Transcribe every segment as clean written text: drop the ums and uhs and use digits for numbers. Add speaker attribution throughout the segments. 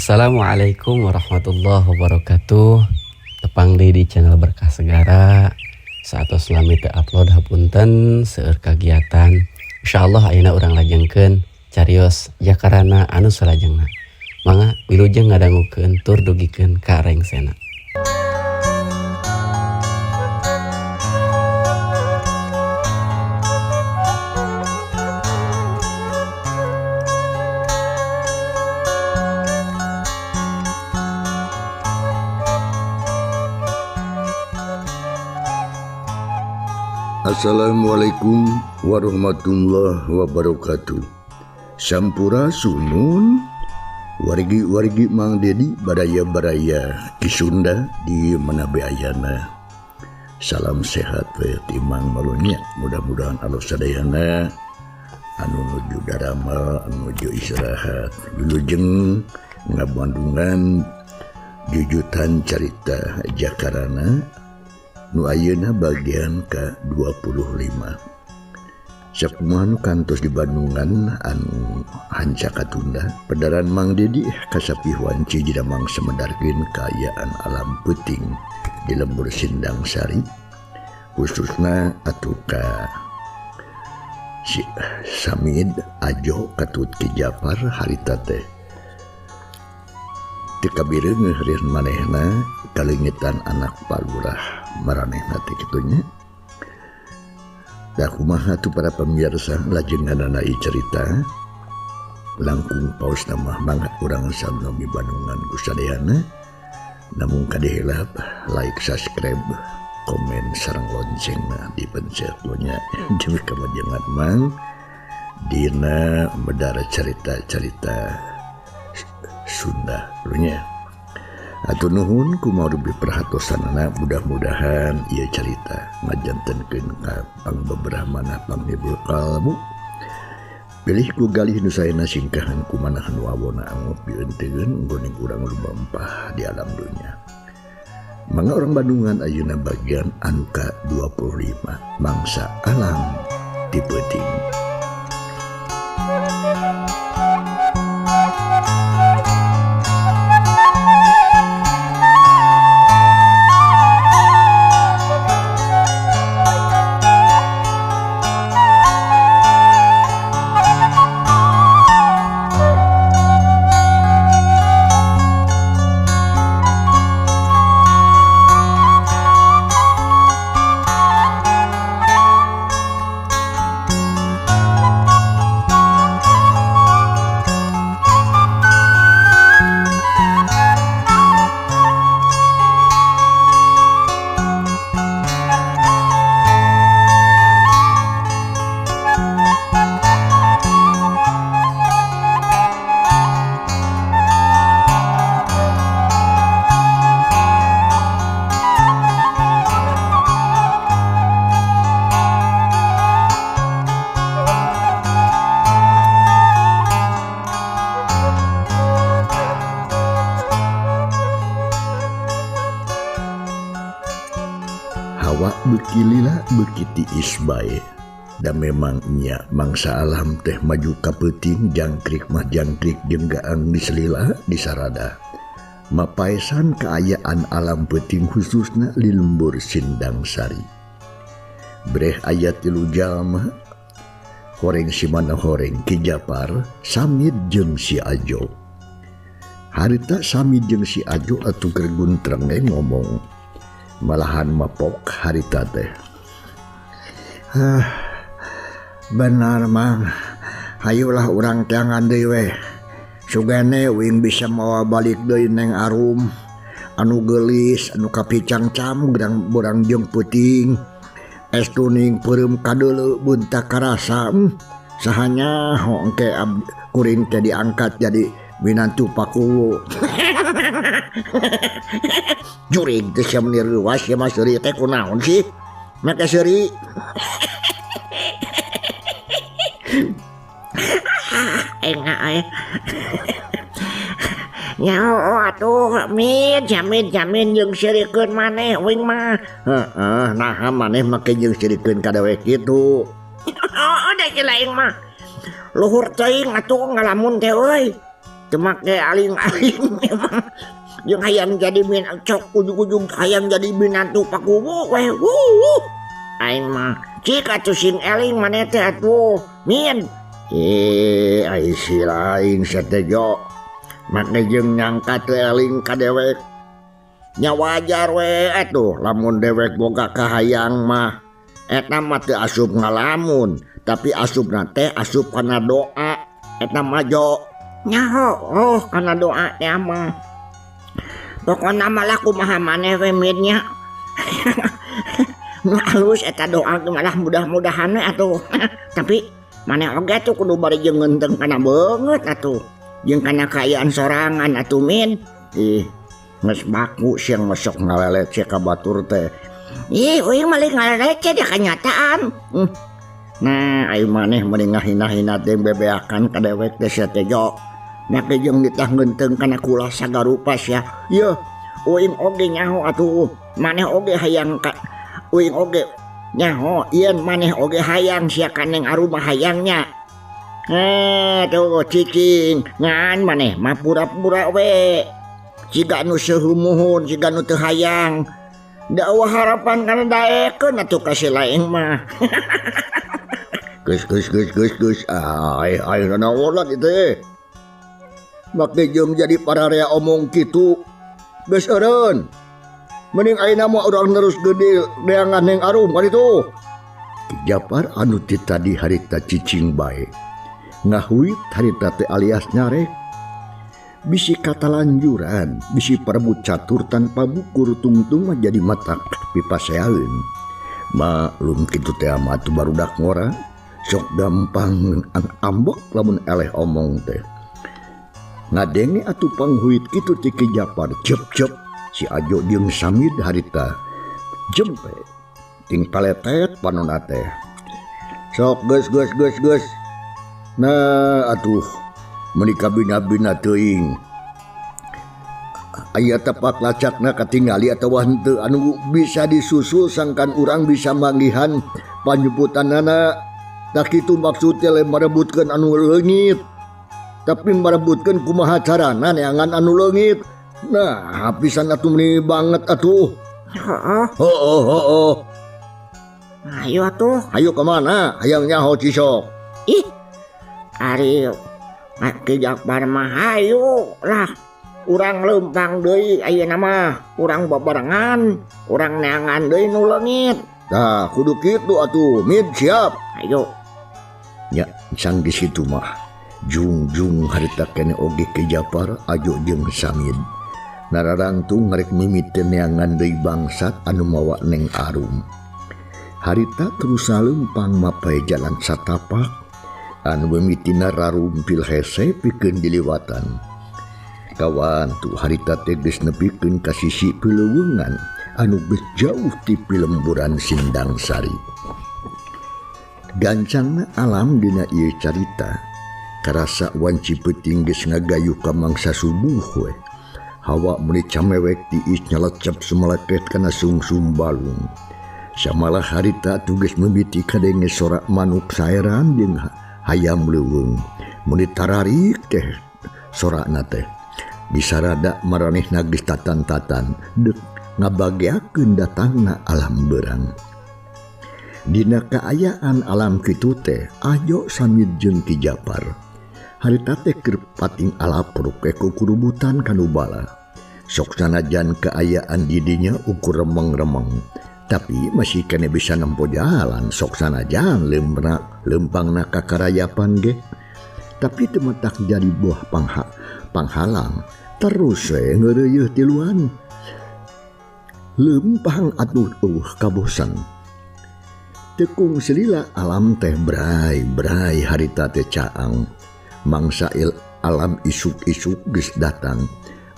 Speaker 1: Assalamualaikum warahmatullahi wabarakatuh. Tepang deui di channel Berkah Segara. Saatos lami teu upload hapunten seueur kagiatan. Insyaallah ayeuna urang lajengkeun carios jakarana anu salajengna. Mangga wilujeng ngadangukeun tur dugikeun ka rengsena.
Speaker 2: Assalamualaikum warahmatullahi wabarakatuh. Sampura sunun wargi Mang Dedi baraya-baraya di Sunda di manabe ayana. Salam sehat we timang malunya. Mudah-mudahan Allah sadayana anu nuju darama, anu nuju istirahat. Wilujeng ngabandungan jujutan carita Jakarana nu ayeuna bagian ke-25. Sakumaha nu kantos di Bandungan anu hanca katunda pedaran Mang Dedi kasapihuan ciji damang semedarkeun kaayaan alam peuting di lembur Sindang Sari khususna atuh ka si Samid Ajo Katut Ki Japar harita teh teu kabireung ngeureun manehna kalengitan anak palurah maranehna teh kitunya. Da kumaha tu para pemirsa lajeng ngadanai cerita langkung paus nama mangga urang salnomi Bandungan kusadayana namun kadehilap like, subscribe, komen sareng loncengna dipencet nya demi kemajangan mang dina medara cerita-cerita Sunda nya. Atuh nuhun kumaha rubi perhatosanana, mudah-mudahan ieu carita ngajantenkeun ka pangbebrahmana panghibur kalbu. Pilih ku galih nu saena singkahan kumanahan wawona angop dieunteukeun nggoning urang lumampah di alam dunya. Mangga orang Bandungan ayeuna bagian anu ka-25 mangsa alam ti peuting. Hawa bekilila bekiti isbae dan memang nya mangsa alam teh maju ka peuting jangkrik mah jangkrik jeung gaang diselila di sarada mapaesan kaayaan alam peuting khususna di lembur Sindang Sari. Breh ayat 3 jalma horeng si mana horeng Ki Japar Samid jeung si Ajo. Harita Samid jeung si Ajo atuh keur guntreng ngomong malahan mapok harita teh. Benar mang, hayulah urang tiangan deui we. Sugane wing bisa mawa balik deui neng arum anu geulis anu kapicang cam borang jeung peuting. Estu ning peureum kadeuleu buntak karasa. Sahanya engke kuring teh diangkat jadi minantu paku. Jurig teh sia meni reuwas ya mah seuri teh kunaon sih? Make seuri. Enggak nyao atuh jamin jeung sirikeun maneh wing mah. Heeh, naha maneh make jeung sirikeun kadawe kitu. Oh, da lain mah. Luhur teuing atuh ngalamun teh euy.
Speaker 3: make aling-aling memang jeung hayang jadi min cok ujung-ujung hayang jadi binatu pakubu we aing mah cik atuh sing eling maneh teh atuh min
Speaker 2: ai si lain satejo make jeung nyangka teu eling ka dewek nya wajar we atuh lamun dewek boga kahayang mah eta mah teu asup ngalamun tapi asupna teh asup kana doa eta mah jo
Speaker 3: nyaho kana doa teh mah pokona malah kumaha maneh we midnya nu alus eta doa malah mudah-mudahan we atuh tapi maneh oge tuh kudu bari jeung ngenteng kana beungeut atuh jeung kana kaayaan sorangan atuh min
Speaker 2: geus baku siang masuk ngalelet sia ka batur teh
Speaker 3: uing malik ngalelet dia kenyataan
Speaker 2: nah ai maneh mending ngahina-hina teh bebeakan ka dewek teh sia teh jo make jeung ditah ngenteng kana kula sagarupa sia
Speaker 3: ieu uing oge nyaho atuh maneh oge hayang ka uing oge nyaho ieun maneh oge hayang sia kaneng arumah hayangnya
Speaker 2: tuh cicing ngan maneh mah pura-pura we siga nu seumuhun siga nu teu hayang dakwah harapan kana daekeun atuh ka si laeng mah geus ai naon itu make jeung jadi pararea omong kitu geus eureun mending ayeuna mah urang terus gede deangan yang arum kan itu Ki Japar anu ti tadi harita cicing bae ngahuit harita teh alias nyarek bisi kata lanjuran bisi perebut catur tanpa bukur tungtung mah jadi matak pipaseaeun maklum kitu teh mah atuh barudak ngora sok gampang ambek lamun eleh omong teh ngadenge atuh panghuit kitu ti Ki Japar cep si Ajo jeung Samid harita jempe ting paletet panonna teh sok geus nah atuh menika bina-bina teuing aya tepak lacakna katingali atawa henteu anu bisa disusul sangkan urang bisa manggihan panyebutanana tak kitu maksud teh lain marebutkeun anu leungit tapi marebutkeun kumaha carana neangan anu leungit nah hapisan atuh meuni banget atuh
Speaker 3: ayo atuh
Speaker 2: ayo kemana hayang nyaho cisok
Speaker 3: ari Ki Japar mah hayu lah urang leumpang deui ayeuna mah urang babarengan urang neangan deui nu leungit
Speaker 2: tah kudu kitu atuh mid siap
Speaker 3: ayo
Speaker 2: nya can di situ mah jung harita kene oge Ki Japar Ajo jeung Samid nararantung ngarek mimiten neangan deui bangsat anu mawa neng arum harita terus leumpang mapae jalan satapak anu mimitina rarumpil hese pikeun diliwatan kawan tu harita teh geus nepikeun ka sisi pileuweungan anu geus jauh ti pilemburan Sindang Sari gancangna alam dina ieu carita karasa wanci peuting geus ngagayuh ka mangsa subuh we hawa meuli camewek tiis nyalecep sumeleket kana sungsum balung samalah harita tugas mimiti kadenge sorak manuk saeran jeung hayam leuweung mun ditararik teh sorakna teh bisa rada maranehna geus tatan-tatan deuk ngabageakeun datangna alam beurang dina kaayaan alam kitu teh Ajo Samid jeung Ki Japar harita teh keur pating alapruk ke kukurubutan kanu bala sok sanajan kaayaan di dinya ukur remeng-remeng tapi masih kene bisa nempo jalan sok sanajan lempangna kakarayapan ge tapi temetak jadi buah panghalang terus ngeureueuh tiluan lempang atuh kabosan tekung selila alam teh brai harita teh caang mangsa alam isuk-isuk geus datang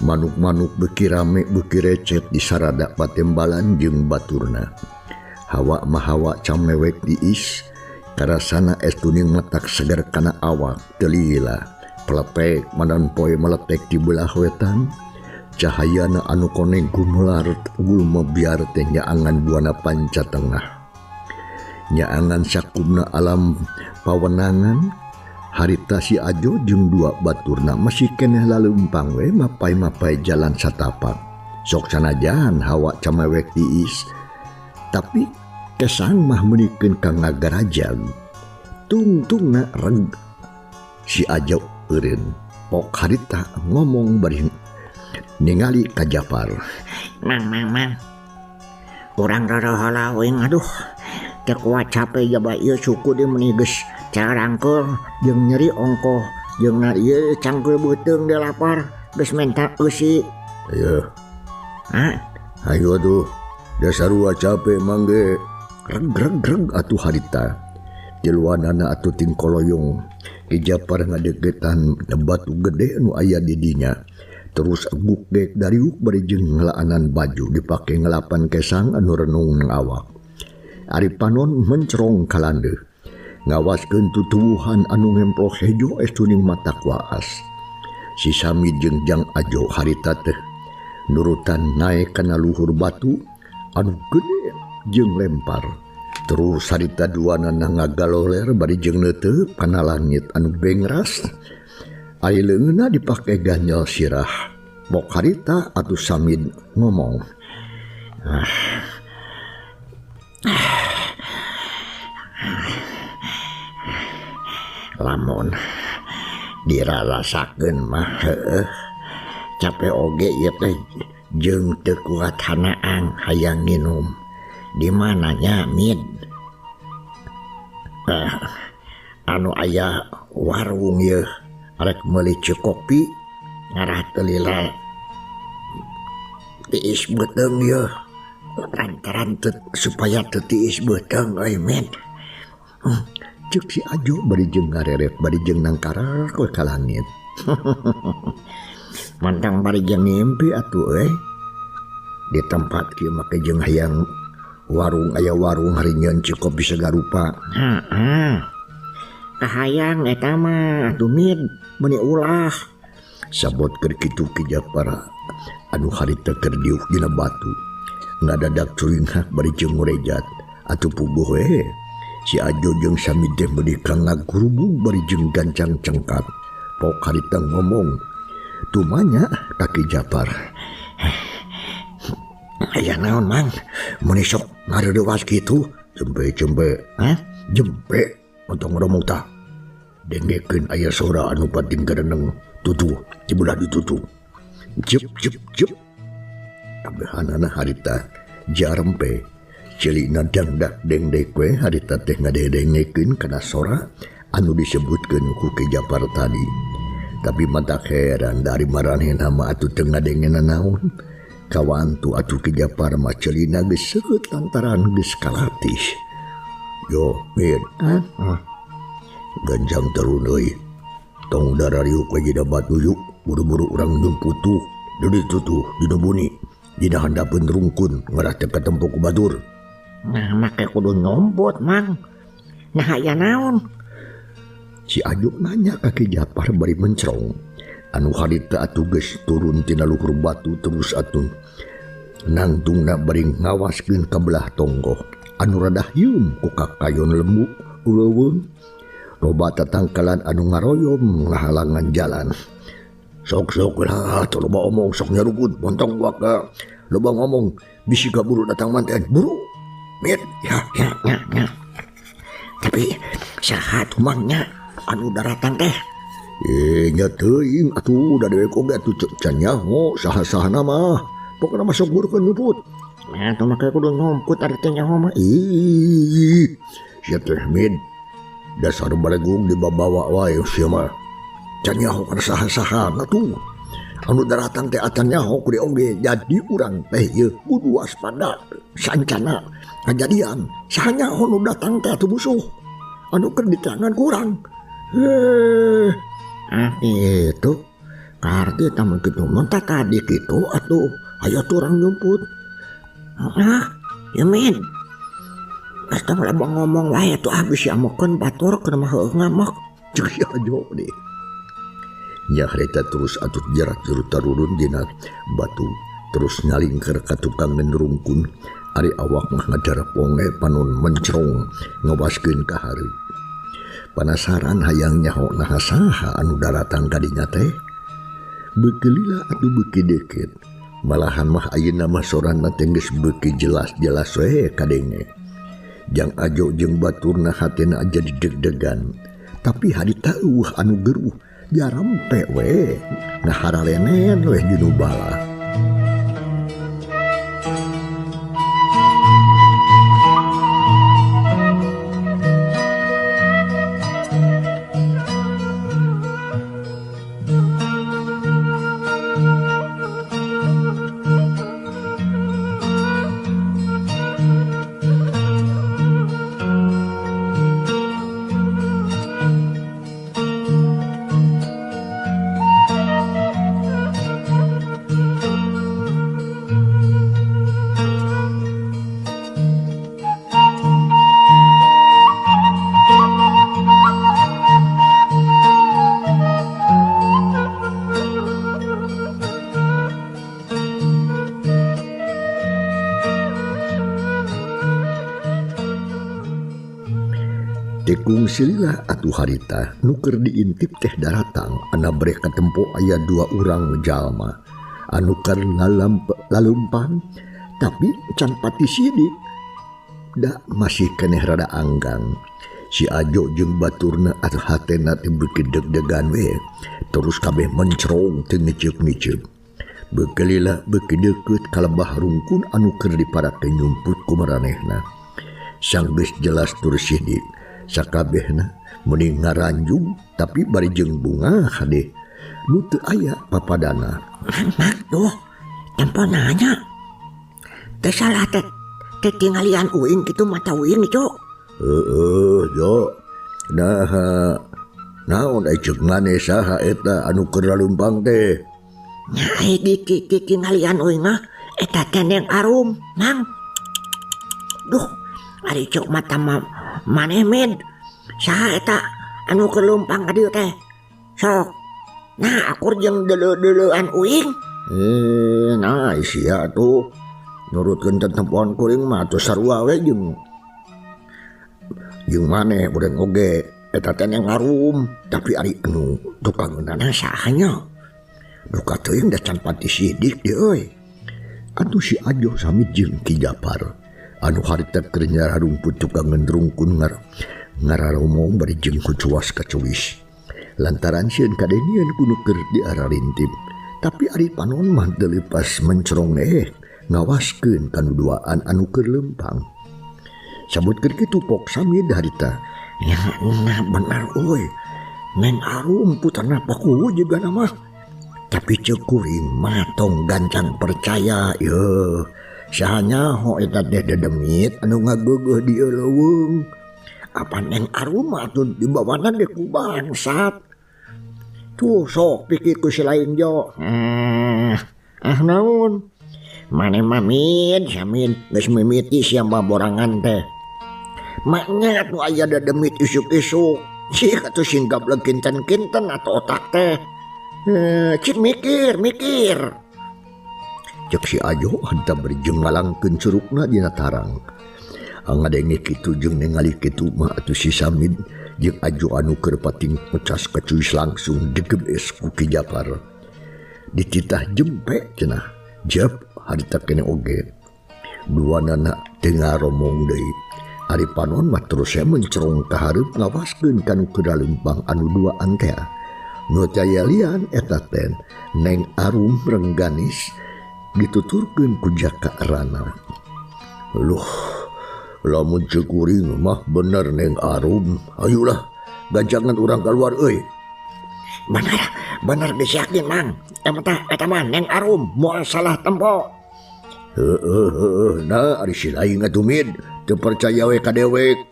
Speaker 2: manuk-manuk beuki rame beuki recet di sarada patembalan jeung baturna hawa mahawa camewek diis karasana estuning matak segar kana awak telila pelepek madan poe meletek di belah wetan cahayana anu koneng gumelar gumebiar teh nyaangan buana panca tengah nyaangan sakumna alam pawenangan harita si Ajo jeung dua baturna masih keneh laleumpang we mapai-mapai jalan satapak. Sok sanajan hawa camewek tiis, tapi kesan mah menikeun ka ngagarajag. Tungtungna reg si Ajo eureun. Pok harita ngomong bari ningali ka Japar.
Speaker 3: Mang. Urang rara halawing aduh. Teu kuat capek jaba ieu suku dia meuni geus carangkeul jeung nyeri ongkoh jeung ieu cangkeul beuteung dia lapar geus menta eusi.
Speaker 2: Ayo.
Speaker 3: Hah?
Speaker 2: Ayo atuh. Dasarua capek mangge. Reg atuh harita. Tiluanana atuh ting koloyong. Ki Japar ngadegetan batu gede anu aya di dinya. Terus aguk dek dariuk bari jeung ngelaanan baju dipake ngelapan kesang anu renung nang awak. Ari panon mencrong kalandeuh. Ngawaskeun tutuwuhan anu ngemploh hejo estuning mata waas. Si Sami jeung Jang Ajo harita teh nurutan naek kana luhur batu anu gede jeung lempar. Terus harita duana ngagaloler bari jeung neuteup kana langit anu bengras. Ari leungeunna dipake ganjal sirah. Pok harita atuh Samid ngomong.
Speaker 3: Lamun dirarasakeun mah heueuh. Capek oge ieu teh jeung teu kuat hanaang hayang nginum. Di mananya Min? Anu aya warung ye arek meuli kopi ngarah teu lila tiis beuteung ye lantaran supaya teu tiis beuteung euy Min.
Speaker 2: Cek si Ajo bari jeung ngareret bari jeung nangkarak we ka langit.
Speaker 3: Mantang bari jeung ngimpi atuh euy.
Speaker 2: Di tempat kieu make jeung hayang warung aya warung harinyeun cukup bisa garupa.
Speaker 3: Kahayang eta mah atuh Min meuni ulah.
Speaker 2: Sabot keur kitu Ki Japar anu harita keur diuk dina batu. Ngadadak curinghak bari jeung ngurejat atuh puguh we. Si Ajo jeung Sami teh meuli ka ngagurubung bari jeung gancang cengkat. Pok harita ngomong, "Tumanya ka Ki Japar."
Speaker 3: Aya naon Mang?
Speaker 2: Mun sok ngareureuwas kitu, jempe. Jempe ontong ngomong tah. Dengekeun aya sora anu pating kareneng tutu, cibulah ditutu. Jep. Kabehanana harita jarempe. Celina dangdak dengdek we harita teh ngadedengekeun kana sora anu disebutkeun ku Ki Japar tadi. Tapi mata heran dari maranehna mah atuh teu ngadengena naon. Kawantu atuh Ki Japar mah celina geus seukeut lantaran geus kalatih. Yo, Min. Ganjang terun euy. Tong darariuk we dina batu yuk. Buru-buru urang nyumput tuh. Deui tutuh dina buni. Dina handapeun rungkun ngarah teh ka tempo ku batur.
Speaker 3: Nah, make kudu nyompot Mang. Nah aya naon?
Speaker 2: Si Ajo nanya ka Ki Japar bari mencrong. Anu harita atuh geus turun tina luhur batu terus atuh nangtungna bari ngawaskeun ka belah tonggo anu rada hium ku kakayon lembu uleuweung. Loba tatangkalan anu ngaroyom ngahalangan jalan. Sok lah atuh loba omong sok nyarukut bontong waka. Loba ngomong bisi ka buru datang manten. Buru. Mit ya.
Speaker 3: Tapi saha tuh Mangnya anu daratang teh?
Speaker 2: Nya teuing atuh da dewek oge atuh can nyaho saha-sahana mah. Pokona mah sok burukeun nyumput.
Speaker 3: Nah, tuh make kudu nyumput ari teh nyaho mah.
Speaker 2: Sia teh Min. Dasar baregung dibabawa wae sia mah. Can nyaho kana saha-sahana tuh. Anu daratang teh acan nyaho ku oge jadi urang teh ieu kudu waspada. Sancana kajadian saha nyaho nu datang teh atuh musuh. Anu keur di tangan kurang.
Speaker 3: Itu karti tamu kitu monta tadi kitu atuh aya turang nyumput. Ya Min. Asta mah ngomong wae atuh habis amokeun batur keur mah heuh ngamak.
Speaker 2: Cek si Ajo deh. Nya harita terus atuh jarak juru tarurun dina batu terus ngalingker ka tukang nendrungkun. Ari awak mah ngadarap wonge panon mencrong ngawaskeun ka hari. Penasaran hayang nyaho naha saha anu daratang kadinya teh. Bekelila atuh beuki deket. Malahan mah ayeuna mah soranna teh geus beuki jelas-jelas we kadenge. Jang Ajo jeung baturna hatena jadi deg-degan. Tapi harita anu geruh jarampe we ngaharalenen we dinu bala. Tekung silila atuh harita nuker diintip teh daratang ana brek katempo aya 2 urang jalma anu keur lalempang tapi can pati sidik da masih keneh rada anggang. Si Ajo jeung baturna atuh hatena teh beuki deg-degan we terus kabeh mencrong teu ngiceup-ngiceup. Bekelila beuki deukeut kalebah rungkun anu keur diparake nyumput ku maranehna. Sang geus jelas tur sidik sakabehna mending ngaranjung tapi bari jeung bunga hade nu teu aya papadana.
Speaker 3: Mak tuh tempo nanya teh salah teh tingalian uing kitu mata uing cok.
Speaker 2: Jo naon ai ceuk maneh saha eta anu keur lalumpang teh.
Speaker 3: Nyai di tingalian uing mah eta teh Neng Arum mang. Duh ari cok mata maneh med saha eta anu keur lumpang ka dieu teh sok nah akur jeung deuleuan uing.
Speaker 2: Nah sia tuh nurutkeun tempoan kuring mah atuh sarua we jeung maneh urang oge eta teh Neng Arum tapi ari anu tukangeunana
Speaker 3: saha nya
Speaker 2: duka teuing da can pati sidik deui euy. Atuh si Ajo sami jeung Ki Japar anu harita keur nyararumput tukangan rungkun ngararomong bari jeung kucuas kacuwis lantaran sieun kadenian kudu keur diararintip tapi ari panon mah teu lepas mencrong ngawaskeun kanuduaan anu keur lempang. Sabutkeun kitu pok sami harita
Speaker 3: ya nah benar euy Neng Arum putarna pakuwu juga nama
Speaker 2: tapi ceuk kuring mah tong gancang percaya yeuh sahanya ho eta teh dedemit anu ngageugeuh di leuweung.
Speaker 3: Apa Neng Arum atuh dibawana ge ku bangsat. Tuh sok pikir ku si lain jo. Naon? Mane mamid samin geus mimiti sia baborangan teh. Maknya atuh aya dedemit isuk-isuk. Cik atuh singgap kinten-kinten atau otak teh. Cik mikir.
Speaker 2: Cek si Ajo hantam beri jeung ngalangkeun curugna dina tarang. Ngadenge kitu jeung ningali kitu mah atuh si Samid jeung Ajo anu keur pating pecas kacuis langsung digebes ku Ki Japar. Dititah jempe cenah. Jep harita kene oge. Duanana teu ngaromong deui. Ari panon mah terus mencrong ka hareup ngawaskeun kanu keur lempang anu duaan teh. Nu caya lian eta teh Neng Arum Rengganis dituturkeun ku Jaka Rana. Luh, lamun ceuk kuring mah bener Neng Arum. Ayolah, ganjangan urang keluar euy.
Speaker 3: Bener geus yakin mang. Eta mah Neng Arum moal salah tempo.
Speaker 2: Nah ari si lain atuh mid, teu percaya we ka dewek.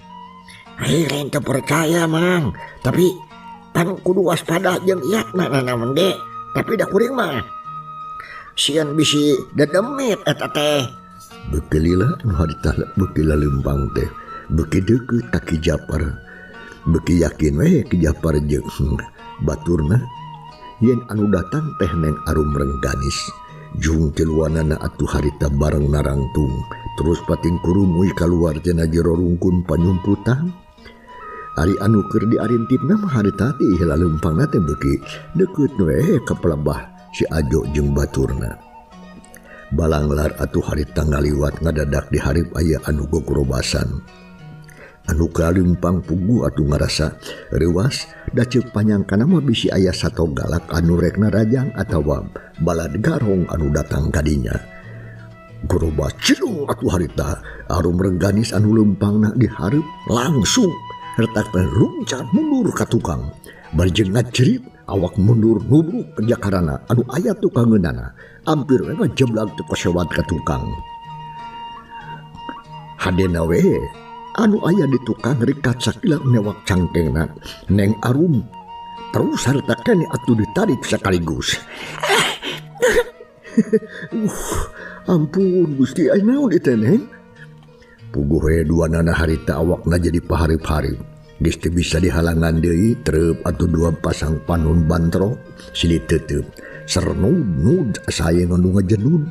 Speaker 3: Ai lain teu percaya mang, tapi pan kudu waspada jeung iatna naon ge. Tapi da kuring mah sieun bisi dedemit eta teh.
Speaker 2: Bekelila nu harita bekila lempang teh. Beki deukeut ka Ki Japar. Beki yakin we Ki Japar jeung baturna yen anu datang teh Neng Arum Rengganis. Jung tiluanana atuh harita bareng narangtung terus pating kurumuy kaluar cenah jero rungkun panyumputan. Ari anu keur diarintipna mah harita ti heula leumpangna teh beuki deukeut we ka pelebah si Ajo jeung baturna. Balanglar atuh harita ngaliwat ngadadak di hareup aya anu gogorobasan. Anu kalimpang pugu atuh ngarasa reuas da ceuk panyangkana mah bisi aya sato galak anu rek narajang atawa balad garong anu datang kadinya. Gorobas cirung atuh harita arum rengganis anu leumpangna di hareup langsung retak luncat mundur ka tukang. Bari jeung ngajerit awak mundur nubruk ke jakarana anu aya tukangeunana ampir we ngajeblag teu kosewat ka tukang. Hadena we anu aya di tukang rikat sakilat newak cangkengna Neng Arum terus harita kene atuh ditarik sakaligus. Ampun Gusti aya naon ieu Neng? Puguh we duanana harita awakna jadi paharip-harip. Geus teu bisa dihalangan deui treup atuh dua pasang panun bantro silih teuteub sernud asa aya anu ngajedud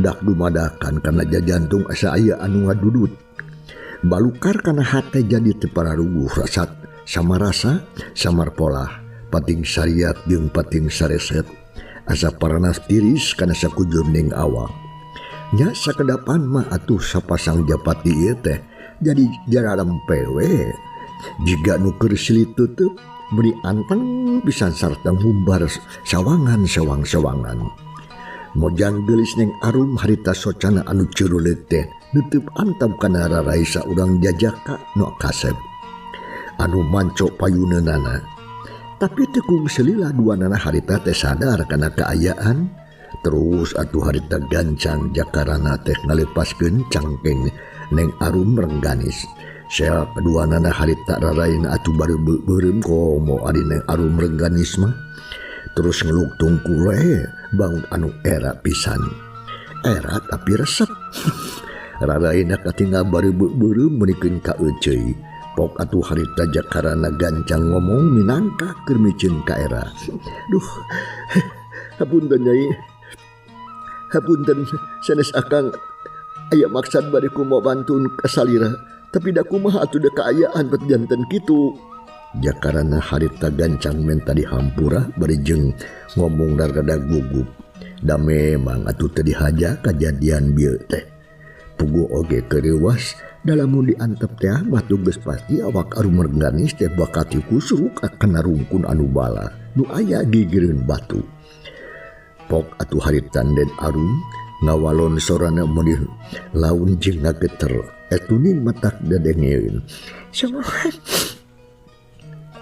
Speaker 2: dak dumadakan kana jajantung asa aya anu ngadudut. Balukar kana hate jadi teu pararuguh rasat samarasa samar polah pating sariat jeung pating sareset asa paranas tiris kana sakujur ning awak. Nya sakedapan mah atuh sapasang japati ieu teh jadi jararempe we. Jika nu keur silih teuteub beri anteng pisan sarta ngumbar sawangan sawang-sawangan. Mojang geulis Neng Arum harita socana anu ceureuleut teh neuteub antep kana raraisa urang jajaka nu kasep anu manco payuneunana. Tapi teu kung selila duanana harita teh sadar kana kaayaan. Terus atuh harita gancang jakarana teh ngalepaskeun cangkeng Neng Arum rengganis. Saya keduanana harita raraina atuh bari beureum komo ari Neng Arum rengganis mah. Terus ngeluk tungkul we bangun anu era pisan. Era tapi resep. Raraina katinggal bari beureum meunikeun ka euceuy. Pok atuh harita jakarana gancang ngomong minangka keur miceun ka era. Duh. Hapunten Nyai. Hapunten sanes akang aya maksad bari kumaha bantun ka salira. Tapi da kumaha atuh da kaayaan bet janten kitu. Jakarana harita gancang menta dihampura bari jeung ngomong rada gugup. Da memang atuh teu dihaja kajadian bieu teh. Puguh oge kereuwas da lamun diantep teh mah geus pasti awak Arum rengganis teh bakal kusruk kana rungkun anu bala nu aya gigireun batu. Pok atuh harita Den Arum ngawalon sorana meuni laun jeung ngageter etuning matak dadengeun.
Speaker 3: Semua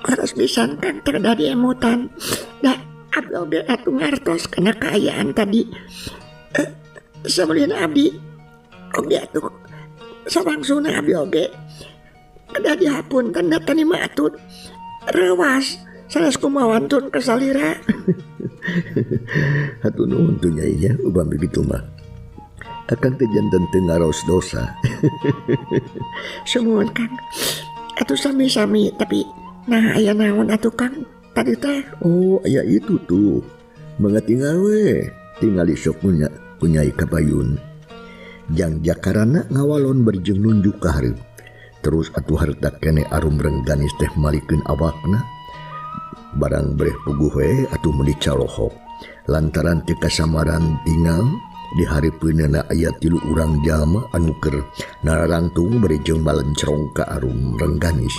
Speaker 3: harus disangkan terjadi emutan. Dah abdi oge atuh ngartos kana kaayaan tadi. Samulian abdi oge atuh sawangsuna abdi oge. Kada dihapunten da tani mah atuh reuas sanes kumaha wantun ka salira.
Speaker 2: Hatur nuhun tu Nyai nya upami kitu mah. Akan teh janten teu ngaraos dosa.
Speaker 3: Sumuhun Kang. Atuh sami-sami tapi nah aya naon atuh Kang tadi teh?
Speaker 2: Oh aya itu tuh. Mangga tinggal we. Tinggal isok punyai kapayun. Jang jakarana ngawalon berjeng nunjuk ka hareup. Terus atuh hareutak kene Arum rengganis teh malikeun awakna. Barang breh puguh we atuh meuli calohok. Lantaran teu kasamaran tinggal di hareupeunna aya 3 urang jalma anu keur nararangtung bari jeung balencrong ka Arum rengganis.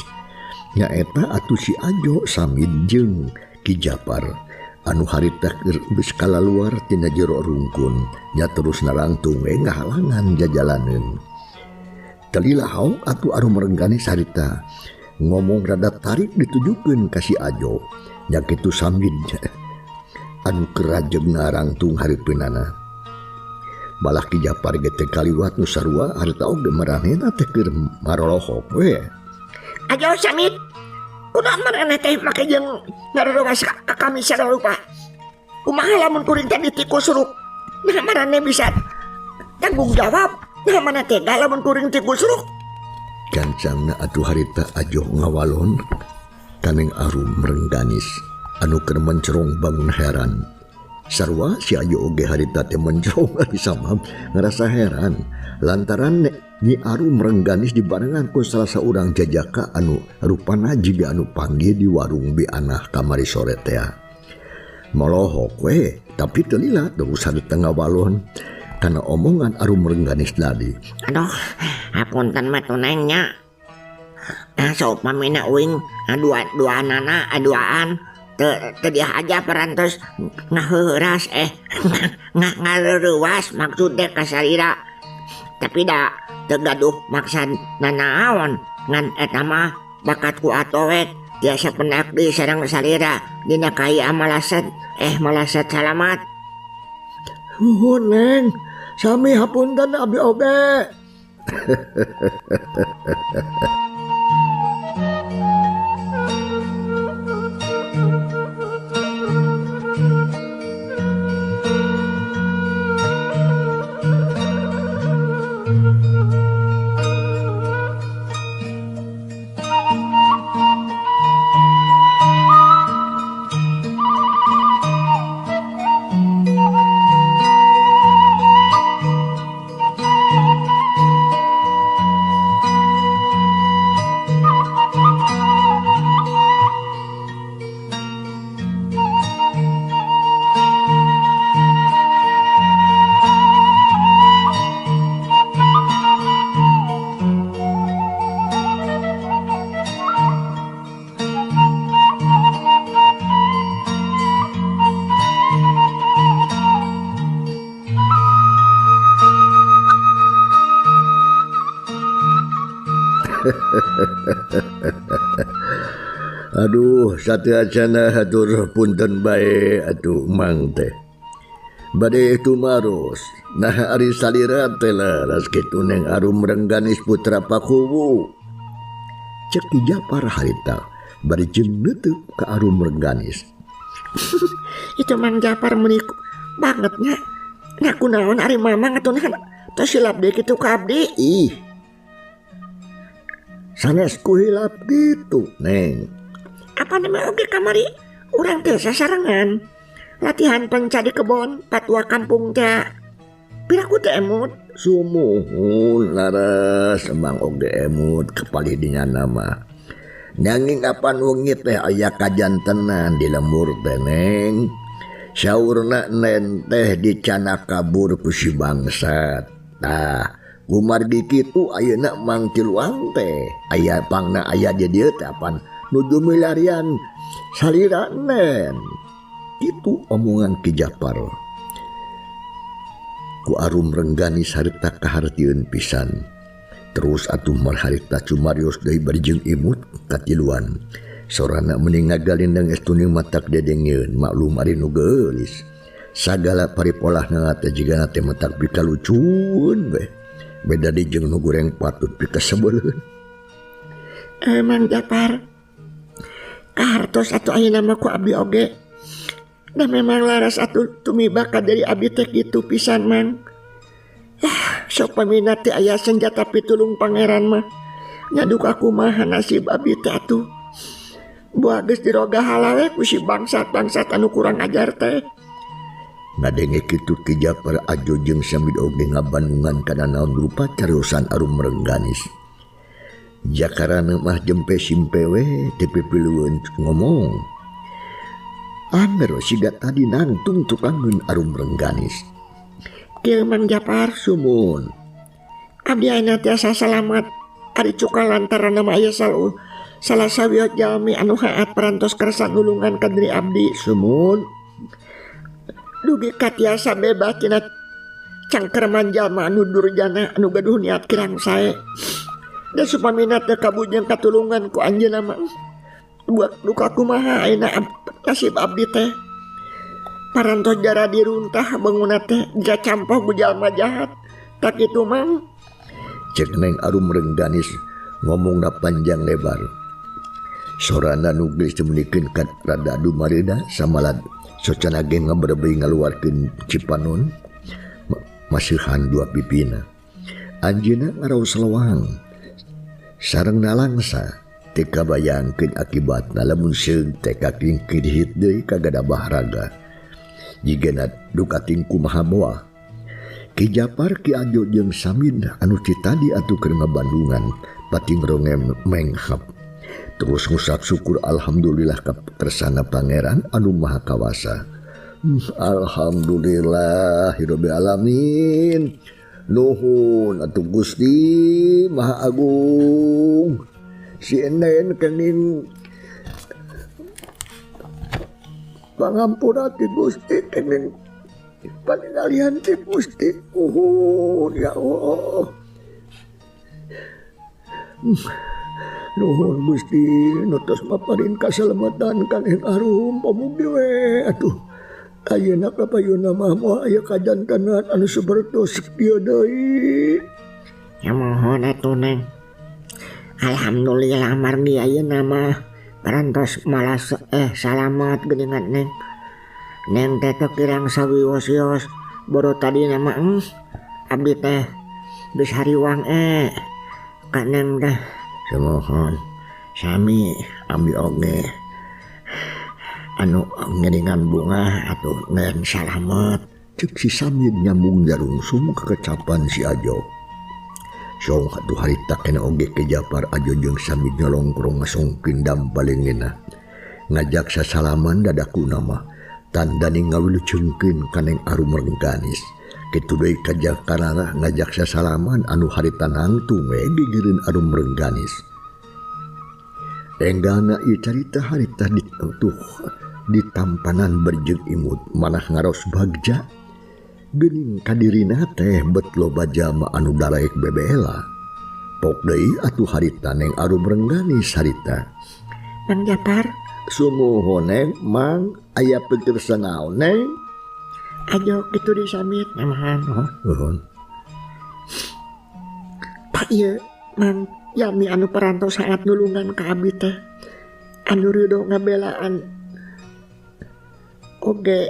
Speaker 2: Nyaeta atuh si Ajo samid jeung Ki Japar anu harita geus kalaluar tina jero rungkun nya terus narangtung we ngahalangan jajalaneun. Talilahaw atuh Arum rengganis harita ngomong rada tarik ditujukeun ka si Ajo nya kitu samid anu keur rajeg ngarangtung hareupeunana. Balah Ki Japar ge teh kaliwat nu sarua harita oge maranehna teh keur marolohok we.
Speaker 3: Ajo samit. Kunaon maraneh teh make jeung ngarowas ka kami sada rupa. Kumaha lamun kuring teh ditikusruk? Nah maraneh bisa tanggung jawab. Nah mana tega lamun kuring tikusruk?
Speaker 2: Gancangna atuh harita Ajo ngawalon ka Neng Arum rengganis anu keur mencerong bangun heran. Sarua si Ayu oge harita teh menjong ari samam ngerasa heran lantaran Nyi Arum Rengganis dibarengan ku salah seorang jajaka anu rupana jiga anu panggil di warung bianah kamari sore teh. Molohok we tapi teu lila terus di tengah balon karena omongan Arum Rengganis tadi.
Speaker 3: Aduh, hapunten mah tunengnya. Sok pamina uing dua-duanana aduaan teu dia aja perantos ngaheuras ngareureuwas maksudnya ka salira. Tapi da teu gaduh maksad nanaon ngan eta mah bakat ku atoet tiasa penakdi sareng salira dina kai malaset malaset salamat.
Speaker 2: Nuhun Neng, sami hapunten abdi oge. Aduh, satu acana hatur punten bae atuh mang teh. Bade tumaros, nah ari salira teh laras kitu Neng Arum Rengganis putra Pakuwu. Cek Ki Japar harita bari jeung neuteuk ka Arum Rengganis.
Speaker 3: Itu Mang Japar menik bangetnya. Nah kunaon ari mamang atuh tos silap deui kitu ka abdi.
Speaker 2: Ih. Sanes ku hilap gitu, Neng.
Speaker 3: Apa nama oge kamari urang teh sasarengan latihan penca di kebon patua kampung teh piraku teh emut
Speaker 2: Sumuhun laras emang oge emut kepalih dinya nama nanging apan wengit teh aya kajantenan di lemur teh Neng saurna nen teh dicana kabur ku si bangsat. Tah kumargi kitu ayeuna mang tiluang teh aya pangna aya di dieu teh apan nuju milarian salira nen. Itu omongan Ki Japar. Ku Arum Rengganis harita kahartieun pisan. Terus atuh mal harita cumarios deui bari jeung imut katiluan. Sorana mending ngagalindang estuning matak dedengeun maklum ari nu geulis. Sagala paripolahna teh jigana teh matak pikalucuun we. Beda di jeung nu goreng patut pikasebeuleun.
Speaker 3: Mang Japar kahartos atuh ayeuna mah ku abdi oge. Da memang laras atuh tumibaka dari abdi teh kitu pisan Mang. Sok paminat teh aya senjata pitulung pangeran mah. Nyaduk aku mah nasib abdi teh atuh. Buah geus diroga halawe ku si bangsat-bangsat anu kurang ajar teh.
Speaker 2: Ngadenge kitu Ki Japar ajo jeung sambil oge ngabandungan kana naon rupa cariosan Arum Rengganis. Jakarana mah jempe simpewe tepipilueun ngomong. Amer siga tadi nangtung tukangeun Arum Rengganis.
Speaker 3: Kieu Mang Japar
Speaker 2: Sumun.
Speaker 3: abdi ayeuna tiasa salamat ari cuka lantaran nama aya salah sawiot jalmi anu haat parantos kersa nulungan ka diri abdi.
Speaker 2: Sumun.
Speaker 3: Dugi katiasa bebas tina cangkerman jalma anu durjana anu gaduh niat kirang sae. Da supamina teu kabujang katulungan ku anjeunna mah. Buat luka kumaha ayeuna nasib abdi teh. Parantos jara diruntah bangunna teh jika campoh ku jalma jahat. Tak kitu Mang.
Speaker 2: Cek Neng Arum Rengganis ngomongna panjang lebar. Sorana nu geus temenikeun ka rada dumareda samalad socana ge ngabrebei ngaluarkeun cipanon masihan dua pipina. Anjeunna ngaraos lawang. Sareng nalangsa teu kabayangkeun akibatna lamun seung teh kaking kidihit deui ka gadah baharaga. Jigenat dukating kumaha moal. Ki Japar Ki Ajo jeung Samid anu citadi atuh keur ngabandungan pati ngrongem menghap. Terus ngusap syukur alhamdulillah ka kersana pangeran anu maha kawasa. Alhamdulillahirabbil alamin. Nuhun atuh Gusti Maha Agung. Si enden kening pangampura ti Gusti kening paningalian ti Gusti. Ya Allah. Nuhun Gusti nutos maparin kasalamatan kaneng arum pamugi we atuh. Ayeuna kapayuna mah moal aya kajantanan anu sabertos kieu deui.
Speaker 3: Ya mohon atuh Neng. Alhamdulillah margi ayeuna mah parantos malas salamat geuningan Neng. Neng teh teu kirang sawios-wios boro tadi mah abdi teh geus hariwang ka Neng teh. Samohon sami abdi oge anu ngiringan bunga atuh ngen salamet.
Speaker 2: Cek si Samid nyambung jarungsum ke kecapan si Ajo. Song atuh harita kena oge ke Japar Ajo jeung Samid nyolongkrong ngasongkeun dambalengena. Ngajak sasalaman dadakuna mah tandani ngawiluceungkeun kaneng arum rengganis. Kitu deui ka Jakarta ngajak sasalaman anu harita nangtung we gigireun arum rengganis. Enggana ieu carita harita ditampanan berjeug imut manah ngaros bagja. Geuning kadirina teh bet loba jama anu dalaek bebela. Pok deui atuh harita neng arum rengganis harita.
Speaker 3: Mang Japar,
Speaker 2: Sumuhun neng mang aya pikir sanaon neng?
Speaker 3: ajo kitu disamit namahan.
Speaker 2: Nuhun.
Speaker 3: Pak ieu Mang Yami anu parantos sangat nulungan ka abdi teh. Anu ridho ngabelaan oge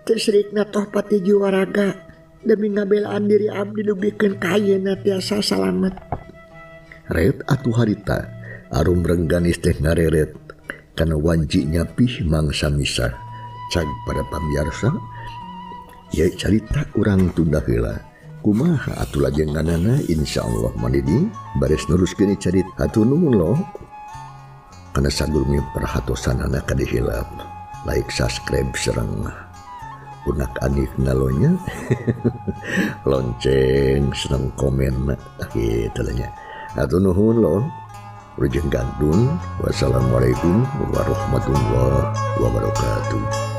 Speaker 3: teu sirikna toh pati jiwa raga demi ngabelaan diri abdi dugikeun ka ayeuna tiasa salamet.
Speaker 2: Ret atuh harita arum rengganis teh ngareret kana wanci nyapih mangsa misa. Cag pada pamirsa ye carita urang tunda heula. Kumaha atuh lajenganana insyaallah manidi baris neruskeun carita hatur nuhun lo. Kana sadurunge perhatosanana kadi hilap. Like, subscribe sareng unak anik nalonya. Lonceng sareng komen kitu nya. Hatur nuhun lo. Rujeng gantun. Wassalamualaikum warahmatullahi wabarakatuh.